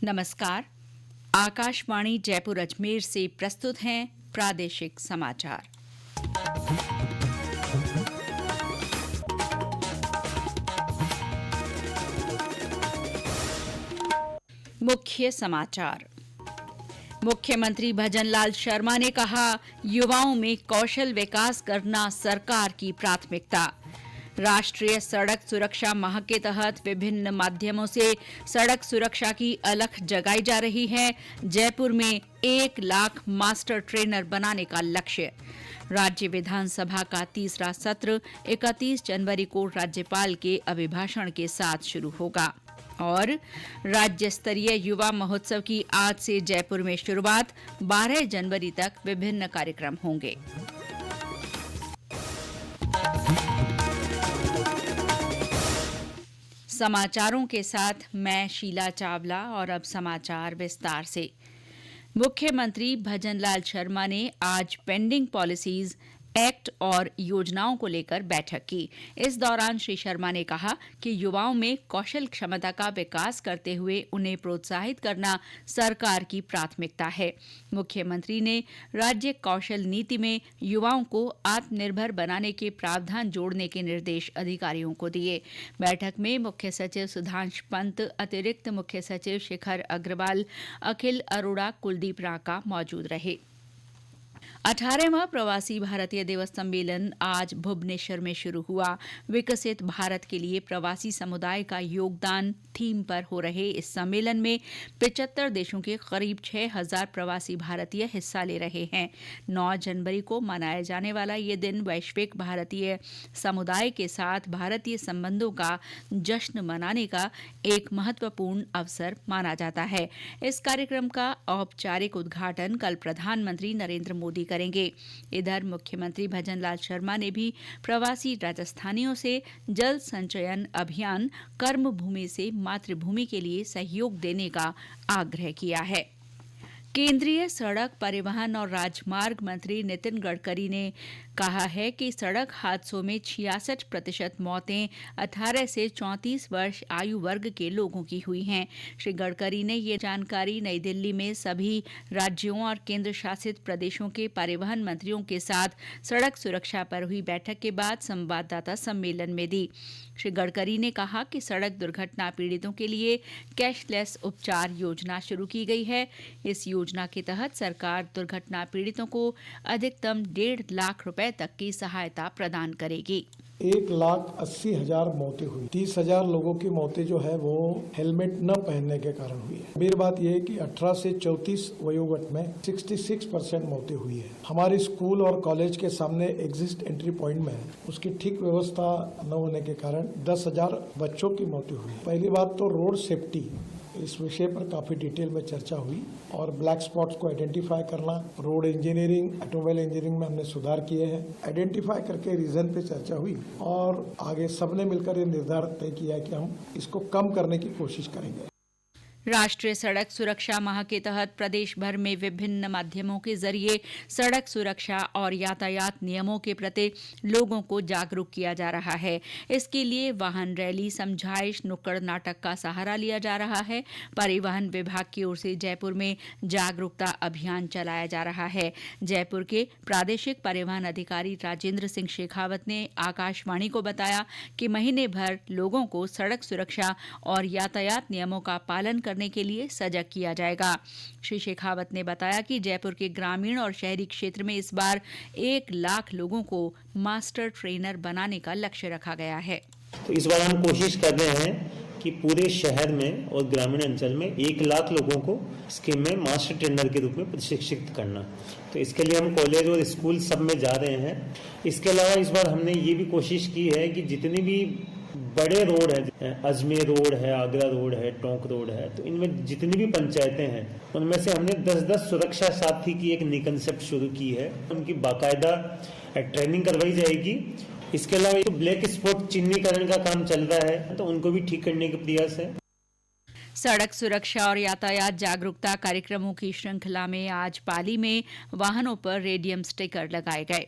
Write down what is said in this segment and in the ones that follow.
नमस्कार। आकाशवाणी जयपुर अजमेर से प्रस्तुत हैं प्रादेशिक समाचार। मुख्य समाचार। मुख्यमंत्री भजनलाल शर्मा ने कहा, युवाओं में कौशल विकास करना सरकार की प्राथमिकता। राष्ट्रीय सड़क सुरक्षा माह के तहत विभिन्न माध्यमों से सड़क सुरक्षा की अलख जगाई जा रही है। जयपुर में 1 लाख मास्टर ट्रेनर बनाने का लक्ष्य। राज्य विधानसभा का तीसरा सत्र 31 जनवरी को राज्यपाल के अभिभाषण के साथ शुरू होगा। और राज्य स्तरीय युवा महोत्सव की आज से जयपुर में शुरुआत। 12 जनवरी तक विभिन्न कार्यक्रम होंगे। समाचारों के साथ मैं शीला चावला और अब समाचार विस्तार से। मुख्यमंत्री भजनलाल शर्मा ने आज पेंडिंग पॉलिसीज एक्ट और योजनाओं को लेकर बैठक की। इस दौरान श्री शर्मा ने कहा कि युवाओं में कौशल क्षमता का विकास करते हुए उन्हें प्रोत्साहित करना सरकार की प्राथमिकता है। मुख्यमंत्री ने राज्य कौशल नीति में युवाओं को आत्मनिर्भर बनाने के प्रावधान जोड़ने के निर्देश अधिकारियों को दिए। बैठक में मुख्य सचिव सुधांश पंत, अतिरिक्त मुख्य सचिव शिखर अग्रवाल, अखिल अरोड़ा, कुलदीप राका मौजूद रहे। 18वां प्रवासी भारतीय दिवस सम्मेलन आज भुवनेश्वर में शुरू हुआ। विकसित भारत के लिए प्रवासी समुदाय का योगदान थीम पर हो रहे इस सम्मेलन में 75 देशों के करीब 6000 प्रवासी भारतीय हिस्सा ले रहे हैं। 9 जनवरी को मनाया जाने वाला ये दिन वैश्विक भारतीय समुदाय के साथ भारतीय संबंधों का जश्न मनाने का एक महत्वपूर्ण अवसर माना जाता है। इस कार्यक्रम का औपचारिक उद्घाटन कल प्रधानमंत्री नरेंद्र मोदी करेंगे। इधर मुख्यमंत्री भजनलाल शर्मा ने भी प्रवासी राजस्थानियों से जल संचयन अभियान कर्मभूमि से मातृभूमि के लिए सहयोग देने का आग्रह किया है। केंद्रीय सड़क परिवहन और राजमार्ग मंत्री नितिन गडकरी ने कहा है कि सड़क हादसों में 66% मौतें 18 से 34 वर्ष आयु वर्ग के लोगों की हुई हैं। श्री गडकरी ने ये जानकारी नई दिल्ली में सभी राज्यों और केंद्र शासित प्रदेशों के परिवहन मंत्रियों के साथ सड़क सुरक्षा पर हुई बैठक के बाद संवाददाता सम्मेलन में दी। श्री गडकरी ने कहा कि सड़क दुर्घटना पीड़ितों के लिए कैशलेस उपचार योजना शुरू की गई है। इस योजना के तहत सरकार दुर्घटना पीड़ितों को अधिकतम 1.5 लाख रुपए तक की सहायता प्रदान करेगी। 1,80,000 मौतें हुई। 30,000 लोगों की मौतें जो है वो हेलमेट न पहनने के कारण हुई है। मेरी बात यह है कि 18 से 34 वयोवर्ग में 66% मौतें हुई है। हमारे स्कूल और कॉलेज के सामने एग्जिट एंट्री पॉइंट में उसकी ठीक व्यवस्था न होने के कारण 10,000 बच्चों की मौतें हुई। पहली बात तो रोड सेफ्टी, इस विषय पर काफी डिटेल में चर्चा हुई और ब्लैक स्पॉट्स को आइडेंटिफाई करना, रोड इंजीनियरिंग, ऑटोमोबाइल इंजीनियरिंग में हमने सुधार किए हैं। आइडेंटिफाई करके रीजन पे चर्चा हुई और आगे सबने मिलकर ये निर्धार तय किया है कि हम इसको कम करने की कोशिश करेंगे। राष्ट्रीय सड़क सुरक्षा माह के तहत प्रदेश भर में विभिन्न माध्यमों के जरिए सड़क सुरक्षा और यातायात नियमों के प्रति लोगों को जागरूक किया जा रहा है। इसके लिए वाहन रैली, समझाइश, नुक्कड़ नाटक का सहारा लिया जा रहा है। परिवहन विभाग की ओर से जयपुर में जागरूकता अभियान चलाया जा रहा है। जयपुर के प्रादेशिक परिवहन अधिकारी राजेंद्र सिंह शेखावत ने आकाशवाणी को बताया कि महीने भर लोगों को सड़क सुरक्षा और यातायात नियमों का पालन करने के लिए सजग किया जाएगा। श्री शेखावत ने बताया कि जयपुर के ग्रामीण और शहरी क्षेत्र में इस बार 1 लाख लोगों को मास्टर ट्रेनर बनाने का लक्ष्य रखा गया है। तो इस बार हम कोशिश कर रहे हैं कि पूरे शहर में और ग्रामीण अंचल में 1 लाख लोगों को स्कीम में मास्टर ट्रेनर के रूप में प्रशिक्षित करना। तो इसके लिए हम कॉलेज और स्कूल सब में जा रहे हैं। इसके अलावा इस बार हमने ये भी कोशिश की है कि जितनी भी बड़े रोड है, अजमेर रोड है, आगरा रोड है, टोंक रोड है, तो इनमें जितनी भी पंचायतें हैं उनमें से हमने 10-10 सुरक्षा साथी की एक नई कंसेप्ट शुरू की है। उनकी बाकायदा ट्रेनिंग करवाई जाएगी। इसके अलावा तो ब्लैक स्पॉट चिन्हीकरण का काम चल रहा है, तो उनको भी ठीक करने का प्रयास है। सड़क सुरक्षा और यातायात जागरूकता कार्यक्रमों की श्रृंखला में आज पाली में वाहनों पर रेडियम स्टिकर लगाए गए।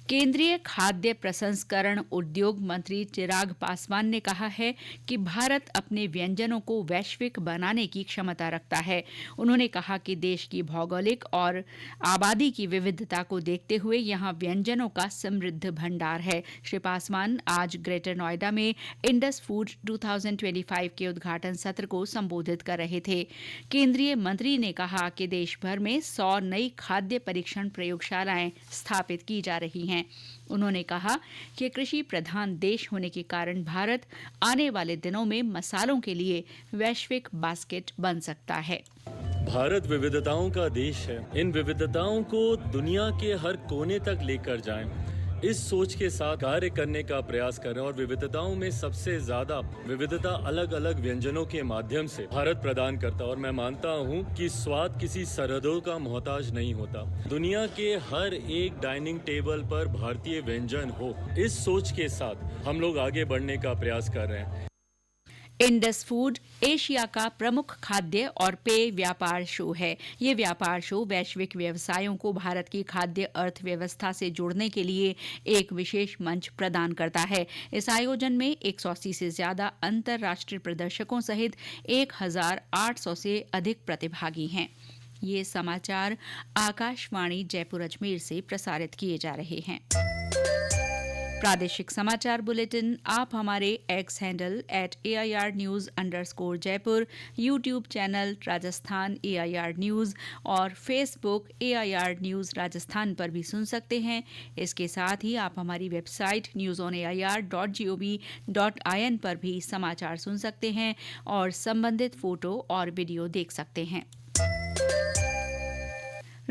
केंद्रीय खाद्य प्रसंस्करण उद्योग मंत्री चिराग पासवान ने कहा है कि भारत अपने व्यंजनों को वैश्विक बनाने की क्षमता रखता है। उन्होंने कहा कि देश की भौगोलिक और आबादी की विविधता को देखते हुए यहां व्यंजनों का समृद्ध भंडार है। श्री पासवान आज ग्रेटर नोएडा में इंडस फूड 2025 के उद्घाटन सत्र को संबोधित कर रहे थे। केंद्रीय मंत्री ने कहा कि देश भर में 100 नई खाद्य परीक्षण प्रयोगशालाएं स्थापित की जा रही हैं। उन्होंने कहा कि कृषि प्रधान देश होने के कारण भारत आने वाले दिनों में मसालों के लिए वैश्विक बास्केट बन सकता है। भारत विविधताओं का देश है। इन विविधताओं को दुनिया के हर कोने तक लेकर जाएं। इस सोच के साथ कार्य करने का प्रयास करें और विविधताओं में सबसे ज्यादा विविधता अलग अलग व्यंजनों के माध्यम से भारत प्रदान करता है। और मैं मानता हूं कि स्वाद किसी सरहदों का मोहताज नहीं होता। दुनिया के हर एक डाइनिंग टेबल पर भारतीय व्यंजन हो, इस सोच के साथ हम लोग आगे बढ़ने का प्रयास कर रहे हैं। इंडस फूड एशिया का प्रमुख खाद्य और पेय व्यापार शो है। ये व्यापार शो वैश्विक व्यवसायों को भारत की खाद्य अर्थव्यवस्था से जोड़ने के लिए एक विशेष मंच प्रदान करता है। इस आयोजन में 180 से ज्यादा अंतर्राष्ट्रीय प्रदर्शकों सहित 1800 से अधिक प्रतिभागी हैं। ये समाचार आकाशवाणी जयपुर अजमेर से प्रसारित किए जा रहे हैं। प्रादेशिक समाचार बुलेटिन आप हमारे x handle @AIR_News_Jaipur, YouTube channel Rajasthan AIR news और फेसबुक AIR न्यूज राजस्थान पर भी सुन सकते हैं। इसके साथ ही आप हमारी वेबसाइट newsonair.gov.in पर भी समाचार सुन सकते हैं और संबंधित फोटो और वीडियो देख सकते हैं।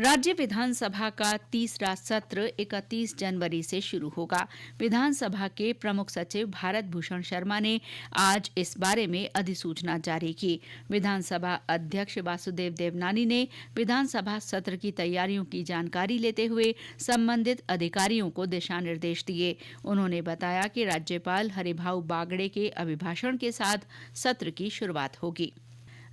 राज्य विधानसभा का तीसरा सत्र 31 जनवरी से शुरू होगा। विधानसभा के प्रमुख सचिव भारत भूषण शर्मा ने आज इस बारे में अधिसूचना जारी की। विधानसभा अध्यक्ष वासुदेव देवनानी ने विधानसभा सत्र की तैयारियों की जानकारी लेते हुए संबंधित अधिकारियों को दिशा निर्देश दिए। उन्होंने बताया कि राज्यपाल हरिभाऊ बागड़े के अभिभाषण के साथ सत्र की शुरुआत होगी।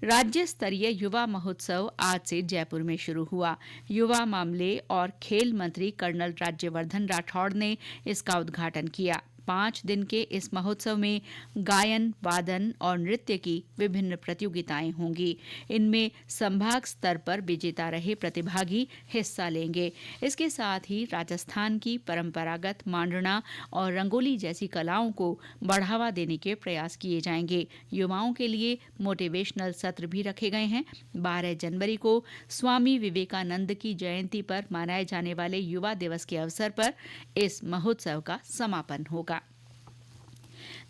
राज्य स्तरीय युवा महोत्सव आज से जयपुर में शुरू हुआ। युवा मामले और खेल मंत्री कर्नल राज्यवर्धन राठौड़ ने इसका उद्घाटन किया। 5 दिन के इस महोत्सव में गायन, वादन और नृत्य की विभिन्न प्रतियोगिताएं होंगी। इनमें संभाग स्तर पर विजेता रहे प्रतिभागी हिस्सा लेंगे। इसके साथ ही राजस्थान की परंपरागत मांडना और रंगोली जैसी कलाओं को बढ़ावा देने के प्रयास किए जाएंगे। युवाओं के लिए मोटिवेशनल सत्र भी रखे गए हैं। 12 जनवरी को स्वामी विवेकानंद की जयंती पर मनाए जाने वाले युवा दिवस के अवसर पर इस महोत्सव का समापन होगा।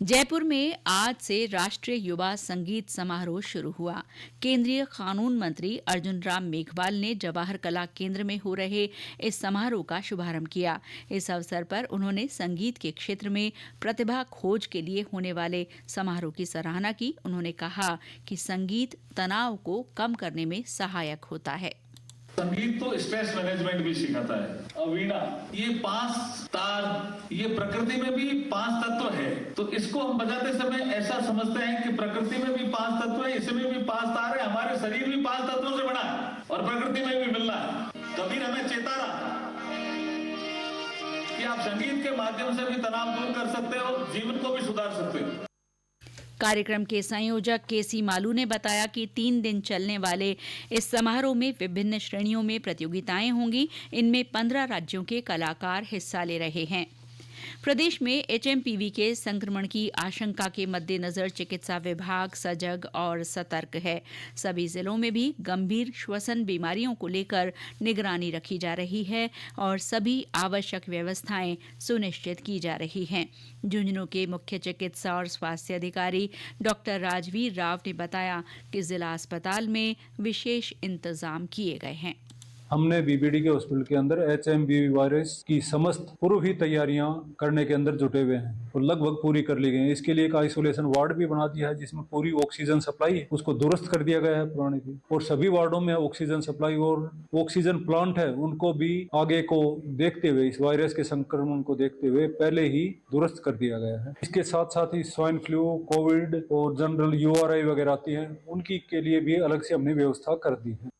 जयपुर में आज से राष्ट्रीय युवा संगीत समारोह शुरू हुआ। केंद्रीय कानून मंत्री अर्जुन राम मेघवाल ने जवाहर कला केंद्र में हो रहे इस समारोह का शुभारंभ किया। इस अवसर पर उन्होंने संगीत के क्षेत्र में प्रतिभा खोज के लिए होने वाले समारोह की सराहना की। उन्होंने कहा कि संगीत तनाव को कम करने में सहायक होता है। संगीत तो स्ट्रेस मैनेजमेंट भी सिखाता है। और वीणा, ये 5 तार, ये प्रकृति में भी 5 तत्व है। तो इसको हम बजाते समय ऐसा समझते हैं कि प्रकृति में भी 5 तत्व है, इसमें भी 5 तार है, हमारे शरीर भी 5 तत्वों से बना है और प्रकृति में भी मिलना है। कबीर हमें चेता रहा कि आप संगीत के माध्यम से भी तनाव दूर कर सकते हो, जीवन को भी सुधार सकते हो। कार्यक्रम के संयोजक केसी मालू ने बताया कि 3 दिन चलने वाले इस समारोह में विभिन्न श्रेणियों में प्रतियोगिताएं होंगी। इनमें 15 राज्यों के कलाकार हिस्सा ले रहे हैं। प्रदेश में HMPV के संक्रमण की आशंका के मद्देनजर चिकित्सा विभाग सजग और सतर्क है। सभी जिलों में भी गंभीर श्वसन बीमारियों को लेकर निगरानी रखी जा रही है और सभी आवश्यक व्यवस्थाएं सुनिश्चित की जा रही हैं। झुंझुनू के मुख्य चिकित्सा और स्वास्थ्य अधिकारी डॉक्टर राजवीर राव ने बताया कि जिला अस्पताल में विशेष इंतजाम किए गए हैं। हमने बीबीडी के हॉस्पिटल के अंदर HMPV वायरस की समस्त पूर्व ही तैयारियां करने के अंदर जुटे हुए हैं और लगभग पूरी कर ली गई हैं। इसके लिए एक आइसोलेशन वार्ड भी बना दिया है जिसमें पूरी ऑक्सीजन सप्लाई है, उसको दुरुस्त कर दिया गया है पुराने की। और सभी वार्डों में ऑक्सीजन सप्लाई और ऑक्सीजन प्लांट है, उनको भी आगे को देखते हुए, इस वायरस के संक्रमण को देखते हुए पहले ही दुरुस्त कर दिया गया है। इसके साथ साथ ही स्वाइन फ्लू, कोविड और जनरल URI वगैरह आती है, उनकी के लिए भी अलग से हमने व्यवस्था कर दी है।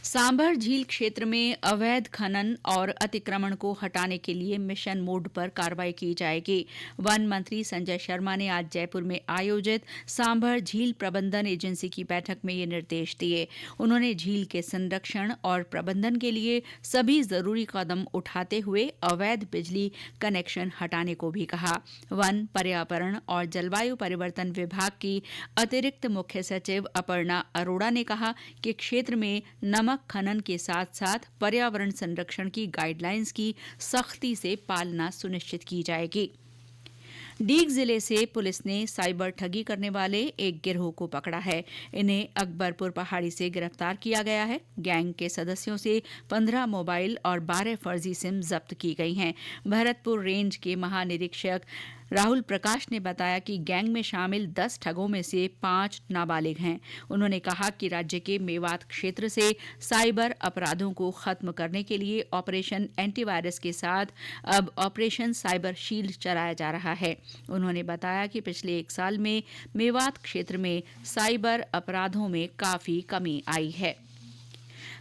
सांभर झील क्षेत्र में अवैध खनन और अतिक्रमण को हटाने के लिए मिशन मोड पर कार्रवाई की जाएगी। वन मंत्री संजय शर्मा ने आज जयपुर में आयोजित सांभर झील प्रबंधन एजेंसी की बैठक में ये निर्देश दिए। उन्होंने झील के संरक्षण और प्रबंधन के लिए सभी जरूरी कदम उठाते हुए अवैध बिजली कनेक्शन हटाने को भी कहा। वन, पर्यावरण और जलवायु परिवर्तन विभाग की अतिरिक्त मुख्य सचिव अपर्णा अरोड़ा ने कहा कि क्षेत्र में नमक खनन के साथ साथ पर्यावरण संरक्षण की गाइडलाइंस की सख्ती से पालना सुनिश्चित की जाएगी। डीग जिले से पुलिस ने साइबर ठगी करने वाले एक गिरोह को पकड़ा है। इन्हें अकबरपुर पहाड़ी से गिरफ्तार किया गया है। गैंग के सदस्यों से 15 मोबाइल और 12 फर्जी सिम जब्त की गई हैं। भरतपुर रेंज के महानिरीक्षक राहुल प्रकाश ने बताया कि गैंग में शामिल 10 ठगों में से 5 नाबालिग हैं। उन्होंने कहा कि राज्य के मेवात क्षेत्र से साइबर अपराधों को खत्म करने के लिए ऑपरेशन एंटीवायरस के साथ अब ऑपरेशन साइबर शील्ड चलाया जा रहा है। उन्होंने बताया कि पिछले 1 साल में मेवात क्षेत्र में साइबर अपराधों में काफी कमी आई है।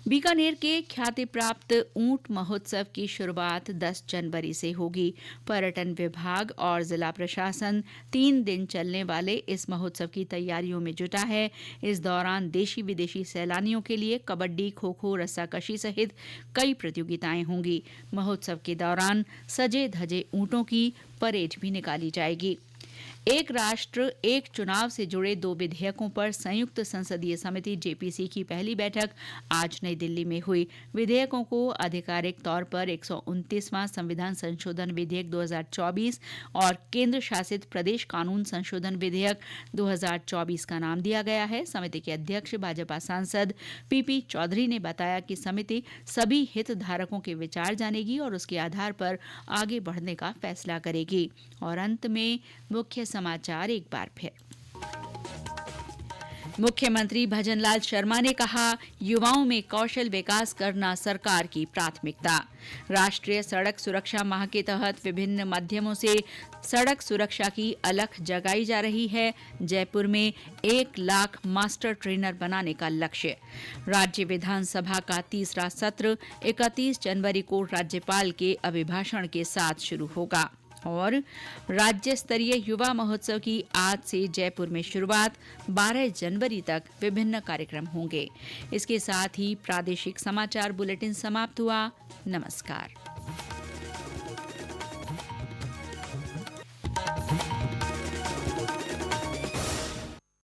बीकानेर के ख्याति प्राप्त ऊंट महोत्सव की शुरुआत 10 जनवरी से होगी। पर्यटन विभाग और जिला प्रशासन 3 दिन चलने वाले इस महोत्सव की तैयारियों में जुटा है। इस दौरान देशी विदेशी सैलानियों के लिए कबड्डी, खो-खो, रस्साकशी सहित कई प्रतियोगिताएं होंगी। महोत्सव के दौरान सजे धजे ऊंटों की परेड भी निकाली जाएगी। एक राष्ट्र एक चुनाव से जुड़े 2 विधेयकों पर संयुक्त संसदीय समिति जेपीसी की पहली बैठक आज नई दिल्ली में हुई। विधेयकों को आधिकारिक तौर पर 129वां संविधान संशोधन विधेयक 2024 और केंद्र शासित प्रदेश कानून संशोधन विधेयक 2024 का नाम दिया गया है। समिति के अध्यक्ष भाजपा सांसद पीपी चौधरी ने बताया कि समिति सभी हितधारकों के विचार जानेगी और उसके आधार पर आगे बढ़ने का फैसला करेगी। और अंत में मुख्य समाचार एक बार फिर। मुख्यमंत्री भजनलाल शर्मा ने कहा, युवाओं में कौशल विकास करना सरकार की प्राथमिकता। राष्ट्रीय सड़क सुरक्षा माह के तहत विभिन्न माध्यमों से सड़क सुरक्षा की अलख जगाई जा रही है। जयपुर में 1 लाख मास्टर ट्रेनर बनाने का लक्ष्य। राज्य विधानसभा का तीसरा सत्र 31 जनवरी को राज्यपाल के अभिभाषण के साथ शुरू होगा। और राज्य स्तरीय युवा महोत्सव की आज से जयपुर में शुरुआत, 12 जनवरी तक विभिन्न कार्यक्रम होंगे। इसके साथ ही प्रादेशिक समाचार बुलेटिन समाप्त हुआ। नमस्कार।